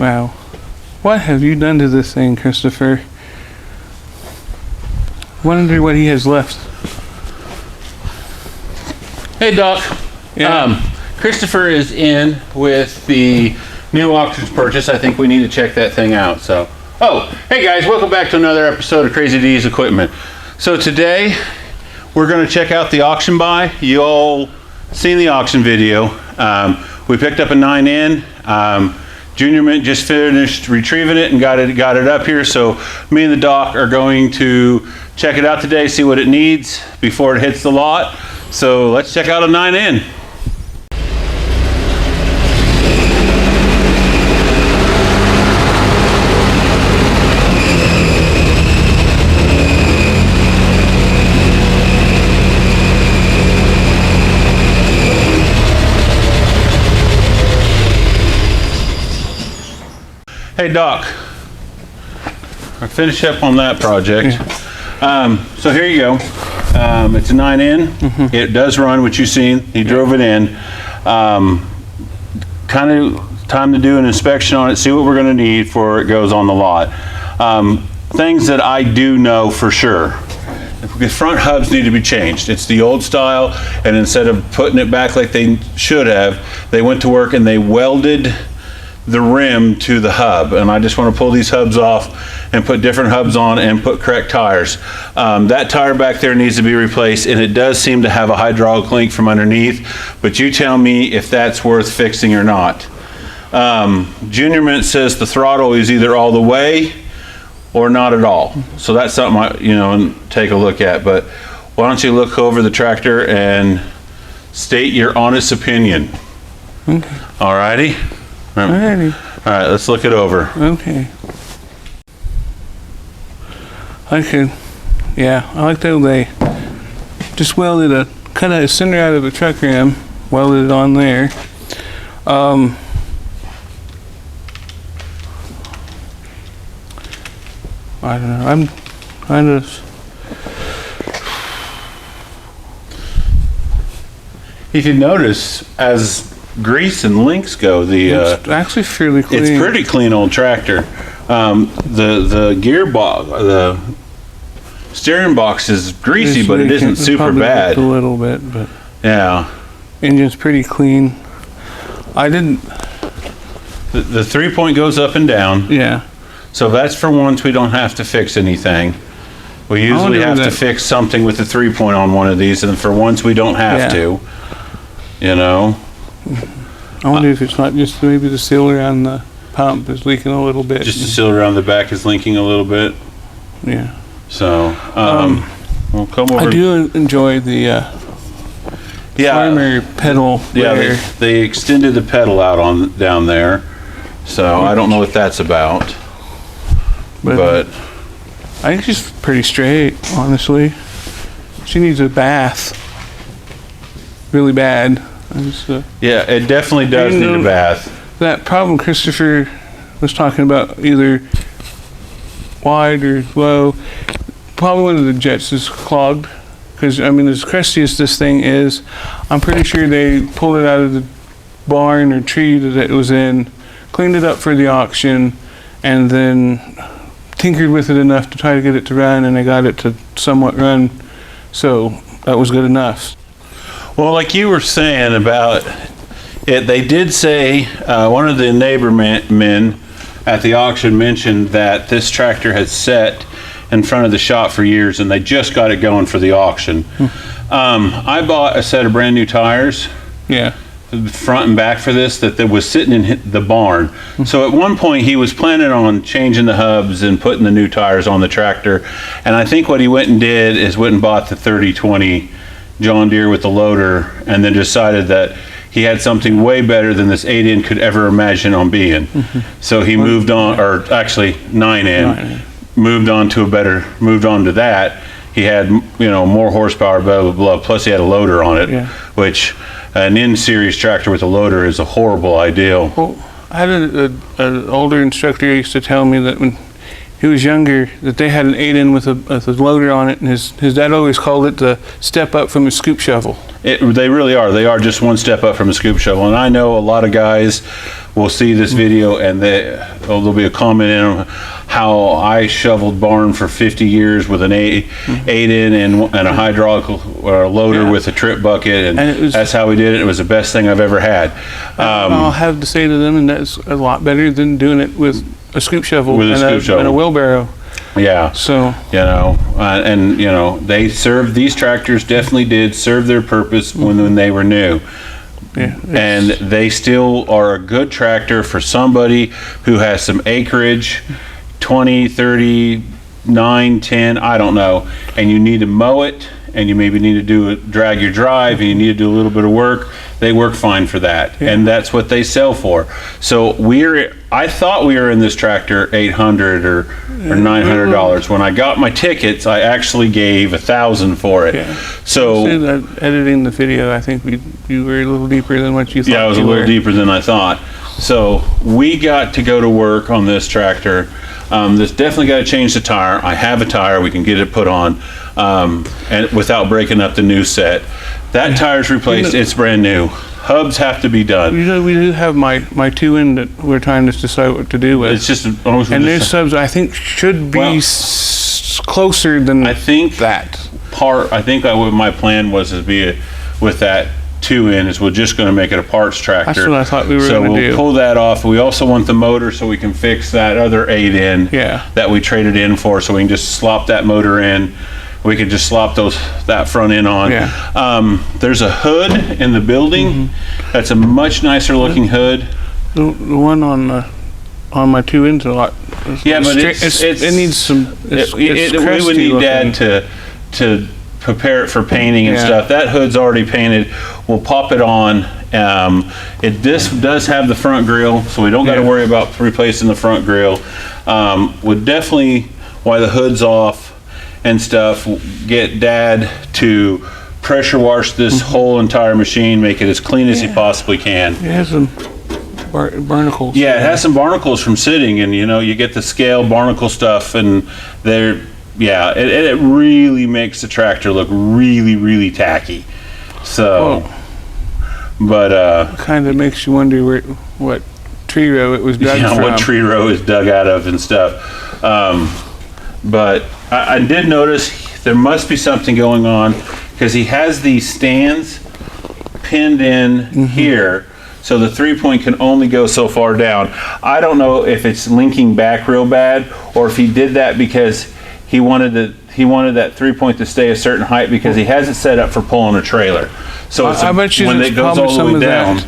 Wow. What have you done to this thing, Christopher? Wonder what he has left. Hey, Doc. Yeah. Christopher is in with the new auctions purchase. I think we need to check that thing out. So, hey guys, welcome back to another episode of Crazy D's Equipment. So today we're going to check out the auction buy. You all seen the auction video. We picked up a 9N. Junior Mint just finished retrieving it and got it up here. So me and the Doc are going to check it out today, see what it needs before it hits the lot. So let's check out a 9N. Hey Doc, I'll finish up on that project. Yeah. So here you go. It's a 9N. Mm-hmm. It does run, what you've seen. He drove it in. Kind of time to do an inspection on it, see what we're going to need before it goes on the lot. Things that I do know for sure. The front hubs need to be changed. It's the old style, and instead of putting it back like they should have, they went to work and they welded the rim to the hub, and I just want to pull these hubs off and put different hubs on and put correct tires. That tire back there needs to be replaced, and it does seem to have a hydraulic link from underneath, but you tell me if that's worth fixing or not. Junior Mint says the throttle is either all the way or not at all, so that's something I take a look at. But why don't you look over the tractor and state your honest opinion? Okay. Alrighty. Alrighty. All right, let's look it over. Okay. Yeah, I like that they just welded cut a cinder out of the truck rim, welded it on there. I don't know. I'm kind of. If you notice, as grease and links go, it's actually fairly clean. It's pretty clean old tractor. The gearbox, the steering box is greasy, but it isn't super bad. A little bit, but yeah. Engine's pretty clean. I didn't. The 3-point goes up and down. Yeah. So that's for once we don't have to fix anything. We usually have to fix something with the 3-point on one of these, and for once we don't have to. I wonder if it's not just maybe the seal around the pump is leaking a little bit. Just the seal around the back is leaking a little bit. Yeah. So, we'll come over. I do enjoy the primary pedal. Yeah, they extended the pedal out down there. So I don't know what that's about. But I think she's pretty straight, honestly. She needs a bath. Really bad. Yeah, it definitely does need a bath. That problem Christopher was talking about, either wide or low, probably one of the jets is clogged. Because, as crusty as this thing is, I'm pretty sure they pulled it out of the barn or tree that it was in, cleaned it up for the auction, and then tinkered with it enough to try to get it to run, and they got it to somewhat run. So that was good enough. Well, like you were saying about it, they did say, one of the neighbor men at the auction mentioned that this tractor had set in front of the shop for years, and they just got it going for the auction. I bought a set of brand new tires. Yeah. Front and back for this that was sitting in the barn. So at one point he was planning on changing the hubs and putting the new tires on the tractor, and I think what he went and did is went and bought the 3020 John Deere with the loader, and then decided that he had something way better than this 8N could ever imagine on being. So he moved on, or actually 9N, moved on to that. He had more horsepower, blah blah blah, plus he had a loader on it, which an N-series tractor with a loader is a horrible idea. Well, I had an older instructor who used to tell me that when he was younger, that they had an 8N with a loader on it, and his dad always called it the step up from a scoop shovel. They really are. They are just one step up from a scoop shovel. And I know a lot of guys will see this video and there'll be a comment in them how I shoveled barn for 50 years with an 8-in and a hydraulic loader with a trip bucket, and that's how we did it. It was the best thing I've ever had. I'll have to say to them, and that's a lot better than doing it with a scoop shovel and a wheelbarrow. Yeah. So, and these tractors definitely did serve their purpose when they were new. Yeah, and they still are a good tractor for somebody who has some acreage, 20, 30, 9, 10, I don't know, and you need to mow it, and you maybe need to drag your drive, and you need to do a little bit of work. They work fine for that, and that's what they sell for. So I thought we were in this tractor $800 or $900. When I got my tickets, I actually gave $1,000 for it. Yeah. So editing the video, I think you were a little deeper than what you thought. Yeah, I was a little deeper than I thought. So we got to go to work on this tractor. This definitely got to change the tire. I have a tire. We can get it put on, and without breaking up the new set. That tire's replaced. It's brand new. Hubs have to be done. We do have my 2-in that we're trying to decide what to do with. It's just and their subs I think should be closer than I think that part. I think what my plan was to be with that 2-in is we're just going to make it a parts tractor. That's what I thought we were going to do. So we'll pull that off. We also want the motor so we can fix that other 8-in that we traded in for, so we can just slop that motor in. We could just slop that front end on. There's a hood in the building. That's a much nicer looking hood. The one on my 2-in's a lot. Yeah, but it needs some. We would need Dad to prepare it for painting and stuff. That hood's already painted. We'll pop it on. This does have the front grille, so we don't got to worry about replacing the front grille. Would definitely, while the hood's off and stuff, get Dad to pressure wash this whole entire machine, make it as clean as he possibly can. It has some barnacles. Yeah, it has some barnacles from sitting, and you get the scale barnacle stuff, and it really makes the tractor look really, really tacky. So, kind of makes you wonder what tree row it was dug from. What tree row is dug out of and stuff. But I did notice there must be something going on, because he has these stands pinned in here, so the 3-point can only go so far down. I don't know if it's linking back real bad, or if he did that because he wanted that 3-point to stay a certain height, because he has it set up for pulling a trailer. So I bet you when it goes all the way down.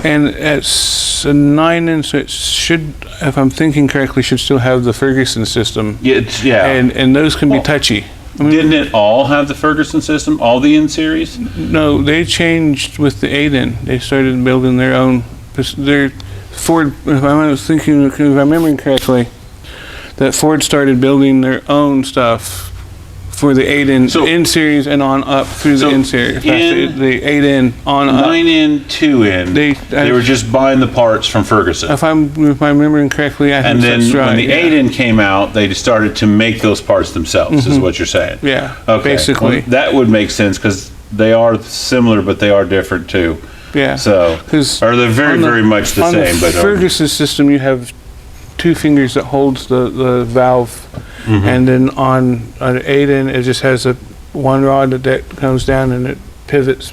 And it's a 9-in, so it should, if I'm thinking correctly, should still have the Ferguson system. And those can be touchy. Didn't it all have the Ferguson system? All the N-Series? No, they changed with the 8-in. They started building their own. Ford, if I'm remembering correctly, that Ford started building their own stuff for the 8-in N-Series and on up through the N-Series. The 8-in on up. 9-in, 2-in. They were just buying the parts from Ferguson. If I'm remembering correctly, I think that's right. And then when the 8-in came out, they just started to make those parts themselves, is what you're saying. Yeah, okay. Basically. Well, that would make sense, because they are similar, but they are different too. Yeah. So, or they're very much the same. On the Ferguson system, you have 2 fingers that holds the valve. And then on an 8-in, it just has one rod that comes down and it pivots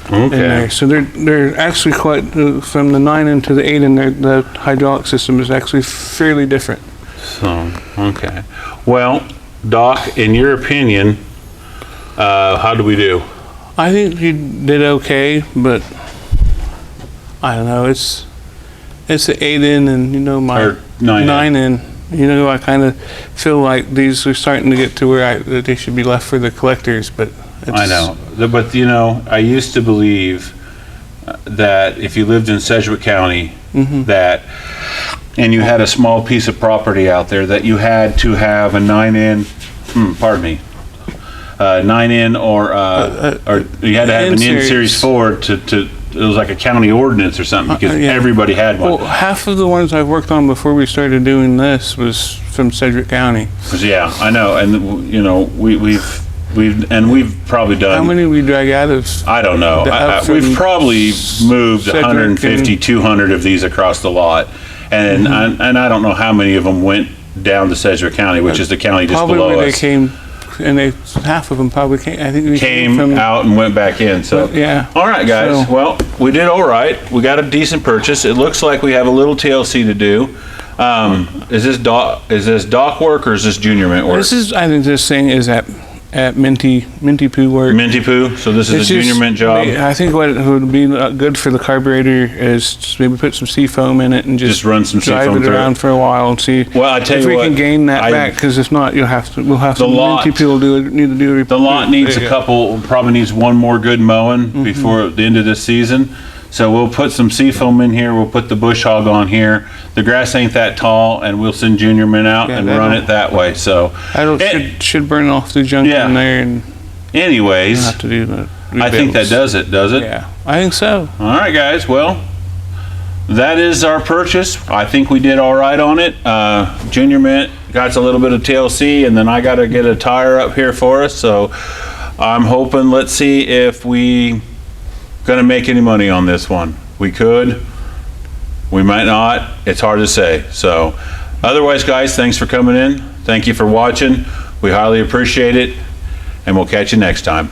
in there. So they're actually quite, from the 9-in to the 8-in, the hydraulic system is actually fairly different. So, okay. Well, Doc, in your opinion, how do we do? I think you did okay, but I don't know. It's an 8-in, and my 9-in. I kind of feel like these are starting to get to where that they should be left for the collectors, but I know. But I used to believe that if you lived in Sedgwick County, and you had a small piece of property out there, that you had to have a 9-in, 9-in or you had to have an N-Series Ford to it was like a county ordinance or something, because everybody had one. Well, half of the ones I've worked on before we started doing this was from Sedgwick County. Yeah, I know, and we've We've probably done. How many we drag out of? I don't know. Up We've from probably moved Cedric 150, and- 200 of these across the lot. And I don't know how many of them went down to Sedgwick County, which is the county just Probably below where they us. came, and half of them probably came, I think we Came from. out and went back in, so. Yeah. All right, guys. So- Well, we did all right. We got a decent purchase. It looks like we have a little TLC to do. Is this dock work or is this junior mint work? This is, I think this thing is at Minty Poo work. Minty Poo? So this is It's a junior just- mint job? I think what would be good for the carburetor is just maybe put some seafoam in it and Just run some drive seafoam it through it. around for a while and see Well, I tell if you we what, can gain that I- back. Because if not, we'll have The some lot- Minty Poo need to do a The lot needs a couple, probably needs one more good mowing before the end of this season. So we'll put some seafoam in here, we'll put the bush hog on here. The grass ain't that tall and we'll send junior mint out Yeah, and run that'll- it that way, so. Should burn off the junk Yeah. in there and Anyways, have to do the I think that rebuilds. does it? Yeah, I think so. All right, guys, well, that is our purchase. I think we did all right on it. Junior mint got a little bit of TLC, and then I got to get a tire up here for us, so I'm hoping, let's see if we gonna make any money on this one. We could, we might not, it's hard to say. So, otherwise, guys, thanks for coming in. Thank you for watching. We highly appreciate it, and we'll catch you next time.